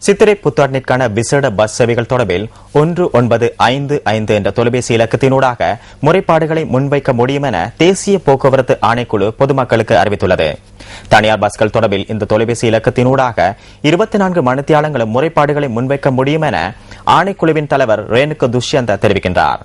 சித்திரை புத்தாண்டிற்கான விசேட பஸ் சேவைகள் தொடர்பில் 1955 என்ற தொலைபேசி இலக்கத்தினூடாக முறைப்பாடுகளை முன்வைக்க முடியும் என தேசிய போக்குவரத்து ஆணைக்குழு பொதுமக்களுக்கு அறிவித்துள்ளது. தனியார் பஸ்கள் தொடர்பில் இந்த தொலைபேசி இலக்கத்தினூடாக 24 மணித்தியாலங்களும் முறைப்பாடுகளை முன்வைக்க முடியும் என ஆணைக்குழுவின் தலைவர் ரேணுக துஷ்யந்த தெரிவிக்கின்றார்.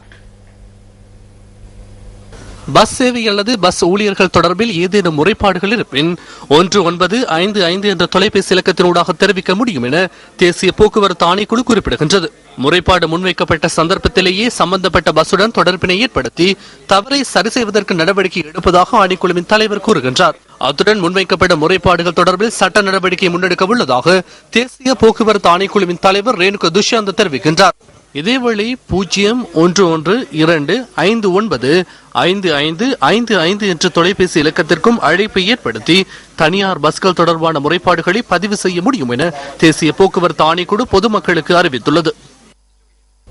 பஸ் சேவை அல்லது பஸ் ஊழியர்கள் தொடர்பில் ஏதேனும் முறைப்பாடுகள் இருப்பின் 1955 என்ற தொலைபேசி இலக்கத்தினூடாக தெரிவிக்க முடியும் என தேசிய போக்குவரத்து ஆணைக்குழு குறிப்பிடுகின்றது. முறைப்பாடு முன்வைக்கப்பட்ட சந்தர்ப்பத்திலேயே சம்பந்தப்பட்ட பஸ்ஸுடன் தொடர்பினை ஏற்படுத்தி தவறை சரி செய்வதற்கு நடவடிக்கை எடுப்பதாக ஆணைக்குழுவின் தலைவர் கூறுகின்றார். அத்துடன் முன்வைக்கப்பட்ட முறைப்பாடுகள் தொடர்பில் சட்ட நடவடிக்கை முன்னெடுக்க உள்ளதாக தேசிய போக்குவரத்து ஆணைக்குழுவின் தலைவர் ரேணுக துஷ்யந்த தெரிவிக்கின்றார். இதேவேளை 011-259-5555 என்ற தொலைபேசி இலக்கத்திற்கும் அழைப்பை ஏற்படுத்தி தனியார் பஸ்கள் தொடர்பான முறைப்பாடுகளை பதிவு செய்ய முடியும் என தேசிய போக்குவரத்து ஆணைக்குழு பொதுமக்களுக்கு அறிவித்துள்ளது.